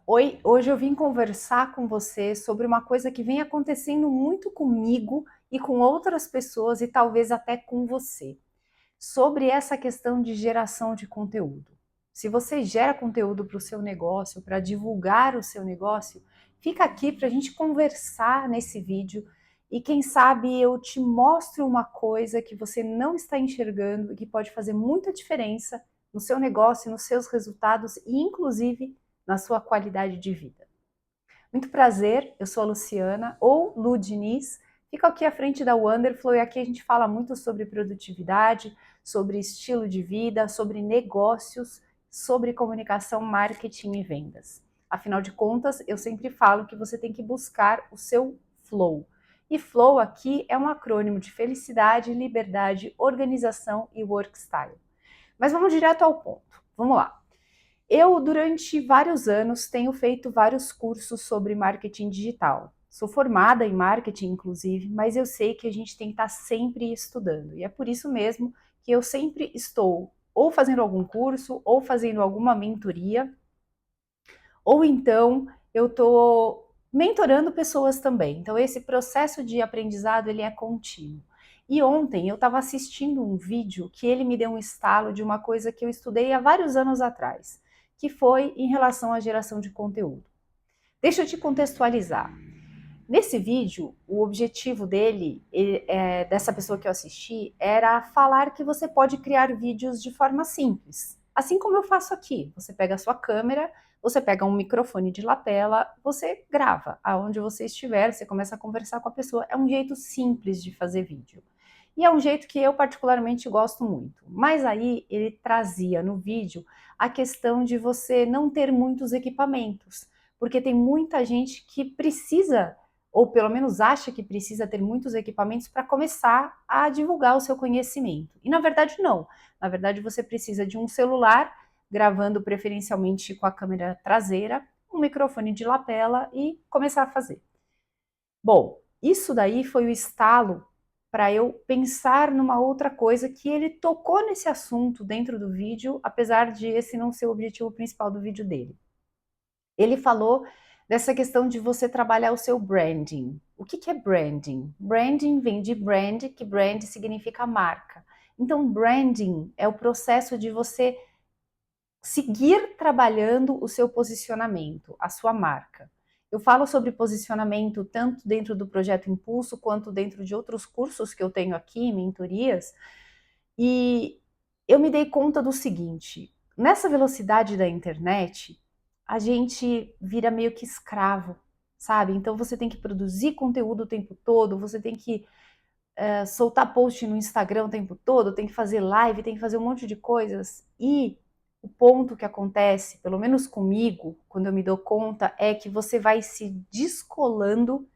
Oi, hoje eu vim conversar com você sobre uma coisa que vem acontecendo muito comigo e com outras pessoas e talvez até com você, sobre essa questão de geração de conteúdo. Se você gera conteúdo para o seu negócio, para divulgar o seu negócio, fica aqui para a gente conversar nesse vídeo e quem sabe eu te mostro uma coisa que você não está enxergando e que pode fazer muita diferença no seu negócio, nos seus resultados e inclusive na sua qualidade de vida. Muito prazer, eu sou a Luciana, ou Lu Diniz, fico aqui à frente da Wonderflow e aqui a gente fala muito sobre produtividade, sobre estilo de vida, sobre negócios, sobre comunicação, marketing e vendas. Afinal de contas, eu sempre falo que você tem que buscar o seu flow. E flow aqui é um acrônimo de felicidade, liberdade, organização e work style. Mas vamos direto ao ponto. Vamos lá. Eu, durante vários anos, tenho feito vários cursos sobre marketing digital. Sou formada em marketing, inclusive, mas eu sei que a gente tem que estar sempre estudando. E é por isso mesmo que eu sempre estou ou fazendo algum curso, ou fazendo alguma mentoria, ou então eu estou mentorando pessoas também. Então esse processo de aprendizado ele é contínuo. E ontem eu estava assistindo um vídeo que ele me deu um estalo de uma coisa que eu estudei há vários anos atrás, que foi em relação à geração de conteúdo. Deixa eu te contextualizar. Nesse vídeo, o objetivo dessa pessoa que eu assisti, era falar que você pode criar vídeos de forma simples. Assim como eu faço aqui. Você pega a sua câmera, você pega um microfone de lapela, você grava aonde você estiver, você começa a conversar com a pessoa. É um jeito simples de fazer vídeo. E é um jeito que eu particularmente gosto muito. Mas aí ele trazia no vídeo a questão de você não ter muitos equipamentos, porque tem muita gente que precisa ou pelo menos acha que precisa ter muitos equipamentos para começar a divulgar o seu conhecimento. E na verdade não. Na verdade você precisa de um celular, gravando preferencialmente com a câmera traseira, um microfone de lapela e começar a fazer. Bom, isso daí foi o estalo para eu pensar numa outra coisa que ele tocou nesse assunto dentro do vídeo, apesar de esse não ser o objetivo principal do vídeo dele. Ele falou dessa questão de você trabalhar o seu branding. O que é branding? Branding vem de brand, que brand significa marca. Então, branding é o processo de você seguir trabalhando o seu posicionamento, a sua marca. Eu falo sobre posicionamento tanto dentro do Projeto Impulso quanto dentro de outros cursos que eu tenho aqui, mentorias, e eu me dei conta do seguinte: nessa velocidade da internet, a gente vira meio que escravo, sabe? Então você tem que produzir conteúdo o tempo todo, você tem que soltar post no Instagram o tempo todo, tem que fazer live, tem que fazer um monte de coisas. E o ponto que acontece, pelo menos comigo, quando eu me dou conta, é que você vai se descolando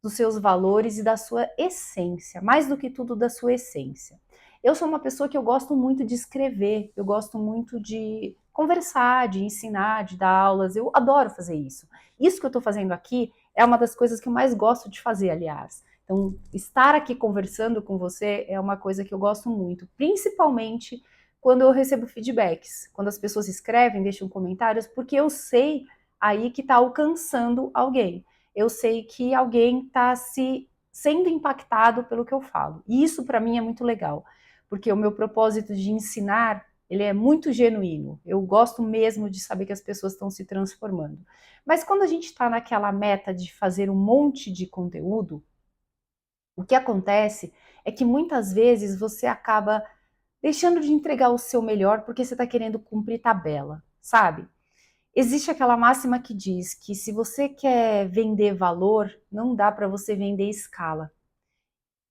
dos seus valores e da sua essência, mais do que tudo da sua essência. Eu sou uma pessoa que eu gosto muito de escrever, eu gosto muito de conversar, de ensinar, de dar aulas, eu adoro fazer isso. Isso que eu estou fazendo aqui é uma das coisas que eu mais gosto de fazer, aliás. Então, estar aqui conversando com você é uma coisa que eu gosto muito, principalmente quando eu recebo feedbacks, quando as pessoas escrevem, deixam comentários, porque eu sei aí que está alcançando alguém. Eu sei que alguém está sendo impactado pelo que eu falo. E isso para mim é muito legal, porque o meu propósito de ensinar, ele é muito genuíno. Eu gosto mesmo de saber que as pessoas estão se transformando. Mas quando a gente está naquela meta de fazer um monte de conteúdo, o que acontece é que muitas vezes você acaba deixando de entregar o seu melhor porque você está querendo cumprir tabela, sabe? Existe aquela máxima que diz que se você quer vender valor, não dá para você vender escala.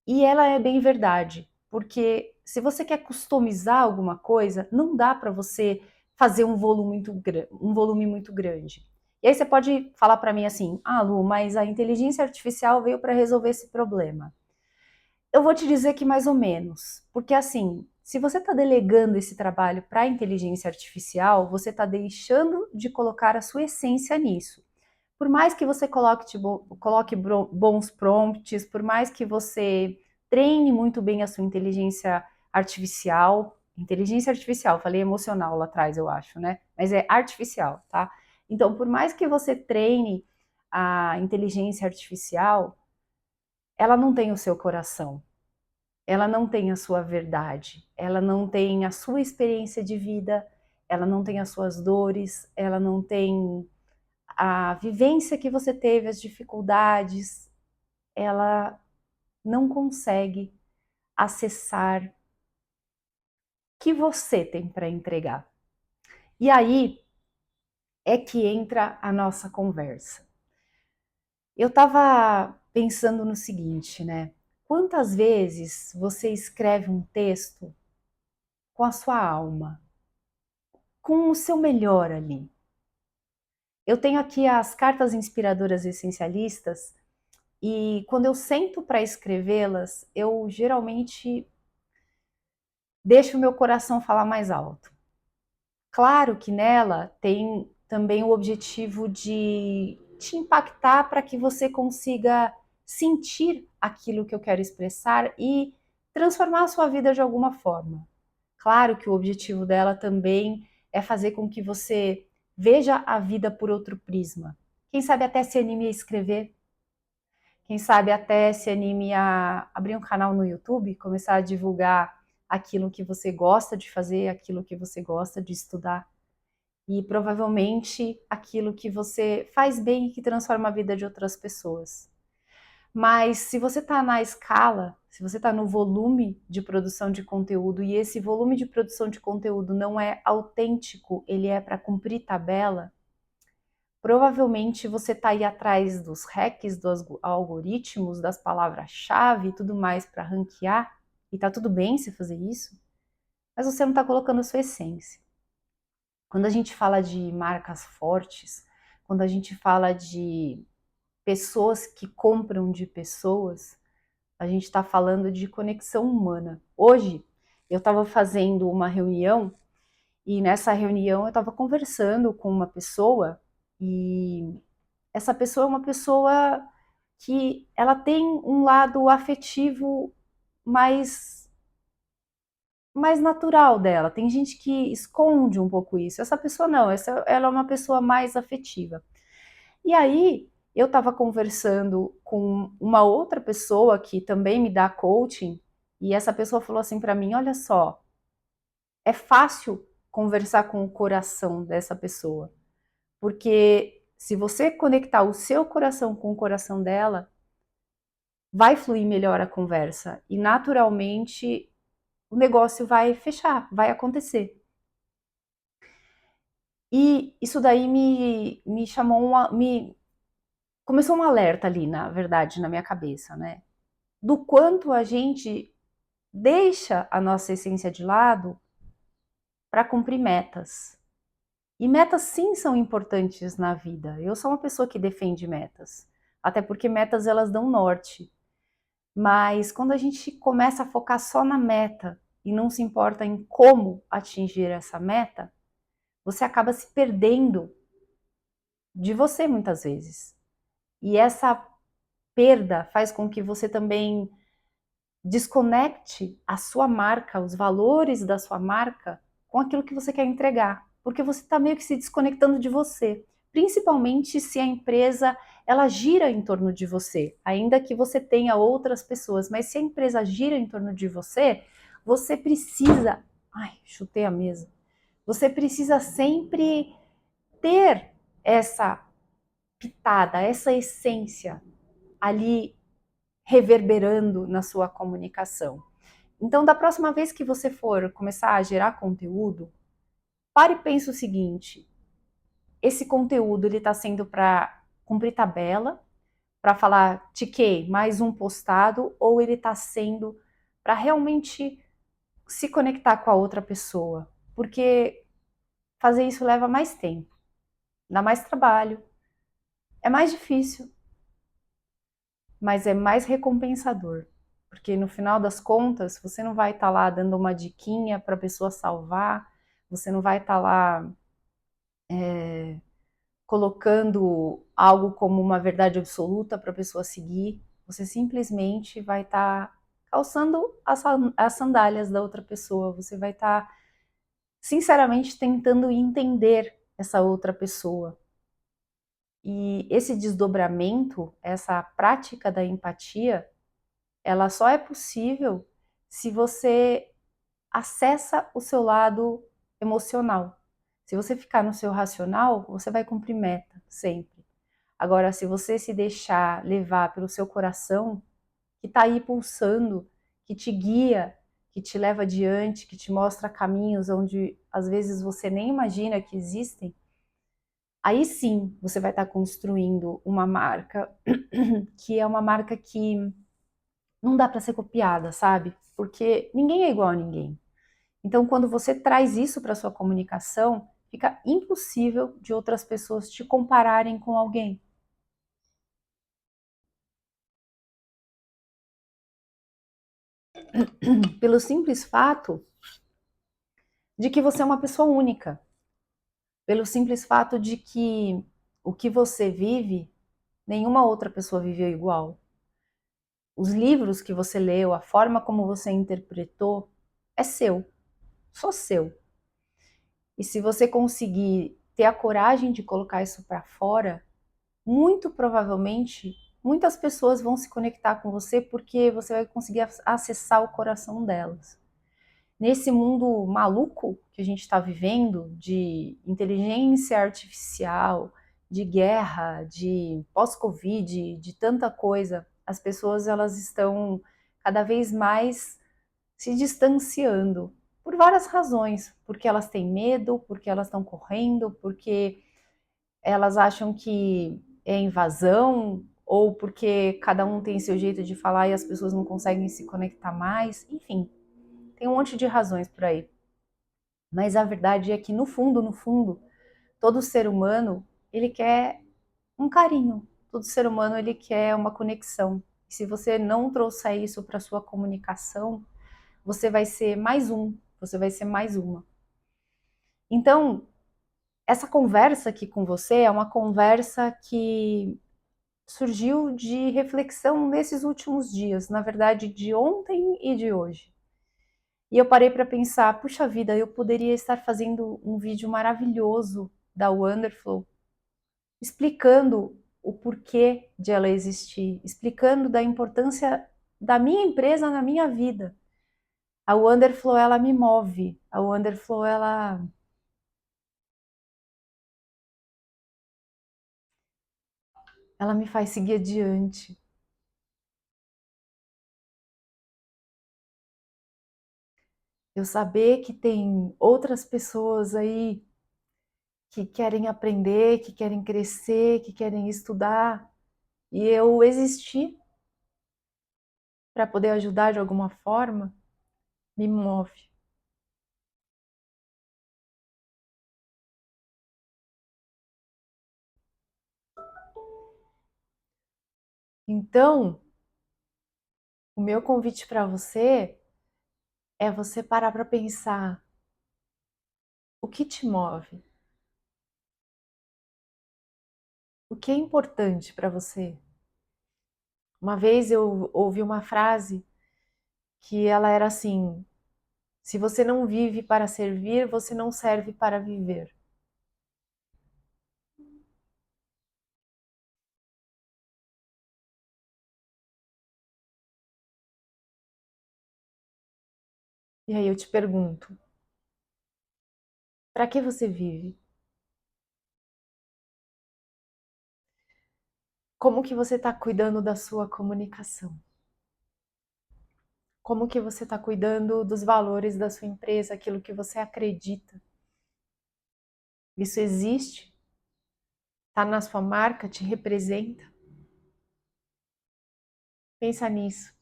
E ela é bem verdade, porque se você quer customizar alguma coisa, não dá para você fazer um volume muito grande. E aí você pode falar para mim assim: "Ah, Lu, mas a inteligência artificial veio para resolver esse problema". Eu vou te dizer que mais ou menos, porque assim, se você está delegando esse trabalho para a inteligência artificial, você está deixando de colocar a sua essência nisso. Por mais que você coloque bons prompts, por mais que você treine muito bem a sua inteligência artificial, falei emocional lá atrás, eu acho, né? Mas é artificial, tá? Então, por mais que você treine a inteligência artificial, ela não tem o seu coração, ela não tem a sua verdade, ela não tem a sua experiência de vida, ela não tem as suas dores, ela não tem a vivência que você teve, as dificuldades, ela não consegue acessar o que você tem para entregar. E aí é que entra a nossa conversa. Eu estava pensando no seguinte, né? Quantas vezes você escreve um texto com a sua alma, com o seu melhor ali? Eu tenho aqui as cartas inspiradoras essencialistas e quando eu sento para escrevê-las, eu geralmente deixo o meu coração falar mais alto. Claro que nela tem também o objetivo de te impactar para que você consiga sentir aquilo que eu quero expressar e transformar a sua vida de alguma forma. Claro que o objetivo dela também é fazer com que você veja a vida por outro prisma. Quem sabe até se anime a escrever, quem sabe até se anime a abrir um canal no YouTube, começar a divulgar aquilo que você gosta de fazer, aquilo que você gosta de estudar e provavelmente aquilo que você faz bem e que transforma a vida de outras pessoas. Mas se você está na escala, se você está no volume de produção de conteúdo e esse volume de produção de conteúdo não é autêntico, ele é para cumprir tabela, provavelmente você está aí atrás dos hacks, dos algoritmos, das palavras-chave e tudo mais para ranquear, e tá tudo bem você fazer isso, mas você não está colocando a sua essência. Quando a gente fala de marcas fortes, quando a gente fala de pessoas que compram de pessoas, a gente está falando de conexão humana. Hoje, eu estava fazendo uma reunião e nessa reunião eu estava conversando com uma pessoa e essa pessoa é uma pessoa que ela tem um lado afetivo mais natural dela. Tem gente que esconde um pouco isso. Essa pessoa não, ela é uma pessoa mais afetiva. E aí eu estava conversando com uma outra pessoa que também me dá coaching, e essa pessoa falou assim para mim: olha só, é fácil conversar com o coração dessa pessoa, porque se você conectar o seu coração com o coração dela, vai fluir melhor a conversa e naturalmente o negócio vai fechar, vai acontecer. E isso daí me chamou começou um alerta ali, na verdade, na minha cabeça, né? Do quanto a gente deixa a nossa essência de lado para cumprir metas. E metas sim são importantes na vida. Eu sou uma pessoa que defende metas, até porque metas elas dão norte. Mas quando a gente começa a focar só na meta e não se importa em como atingir essa meta, você acaba se perdendo de você muitas vezes. E essa perda faz com que você também desconecte a sua marca, os valores da sua marca com aquilo que você quer entregar, porque você está meio que se desconectando de você, principalmente se a empresa ela gira em torno de você, ainda que você tenha outras pessoas, mas se a empresa gira em torno de você, você precisa, ai, chutei a mesa, você precisa sempre ter essa pitada, essa essência ali reverberando na sua comunicação. Então, da próxima vez que você for começar a gerar conteúdo, pare e pense o seguinte: esse conteúdo ele está sendo para cumprir tabela, para falar tiquei, mais um postado, ou ele está sendo para realmente se conectar com a outra pessoa? Porque fazer isso leva mais tempo, dá mais trabalho, é mais difícil, mas é mais recompensador. Porque no final das contas, você não vai estar lá dando uma diquinha para a pessoa salvar, você não vai estar lá colocando algo como uma verdade absoluta para a pessoa seguir, você simplesmente vai estar calçando as sandálias da outra pessoa, você vai estar, sinceramente, tentando entender essa outra pessoa. E esse desdobramento, essa prática da empatia, ela só é possível se você acessa o seu lado emocional. Se você ficar no seu racional, você vai cumprir meta sempre. Agora, se você se deixar levar pelo seu coração, que está aí pulsando, que te guia, que te leva adiante, que te mostra caminhos onde às vezes você nem imagina que existem, aí sim você vai estar construindo uma marca que é uma marca que não dá para ser copiada, sabe? Porque ninguém é igual a ninguém. Então, quando você traz isso para sua comunicação, fica impossível de outras pessoas te compararem com alguém. Pelo simples fato de que você é uma pessoa única. Pelo simples fato de que o que você vive, nenhuma outra pessoa viveu igual. Os livros que você leu, a forma como você interpretou, é seu, só seu. E se você conseguir ter a coragem de colocar isso para fora, muito provavelmente muitas pessoas vão se conectar com você porque você vai conseguir acessar o coração delas. Nesse mundo maluco que a gente está vivendo, de inteligência artificial, de guerra, de pós-Covid, de tanta coisa, as pessoas elas estão cada vez mais se distanciando por várias razões, porque elas têm medo, porque elas estão correndo, porque elas acham que é invasão, ou porque cada um tem seu jeito de falar e as pessoas não conseguem se conectar mais, enfim, tem um monte de razões por aí. Mas a verdade é que no fundo, no fundo, todo ser humano, ele quer um carinho. Todo ser humano, ele quer uma conexão. E se você não trouxer isso para sua comunicação, você vai ser mais um, você vai ser mais uma. Então, essa conversa aqui com você é uma conversa que surgiu de reflexão nesses últimos dias, na verdade, de ontem e de hoje. E eu parei para pensar, puxa vida, eu poderia estar fazendo um vídeo maravilhoso da Wonderflow, explicando o porquê de ela existir, explicando da importância da minha empresa na minha vida. A Wonderflow, ela me move. A Wonderflow, ela me faz seguir adiante. Eu saber que tem outras pessoas aí que querem aprender, que querem crescer, que querem estudar, e eu existir para poder ajudar de alguma forma, me move. Então, o meu convite para você é você parar para pensar o que te move, o que é importante para você. Uma vez eu ouvi uma frase que ela era assim: se você não vive para servir, você não serve para viver. E aí eu te pergunto, para que você vive? Como que você está cuidando da sua comunicação? Como que você está cuidando dos valores da sua empresa, aquilo que você acredita? Isso existe? Está na sua marca? Te representa? Pensa nisso.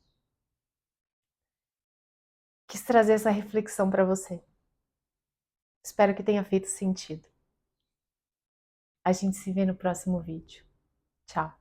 Quis trazer essa reflexão para você. Espero que tenha feito sentido. A gente se vê no próximo vídeo. Tchau.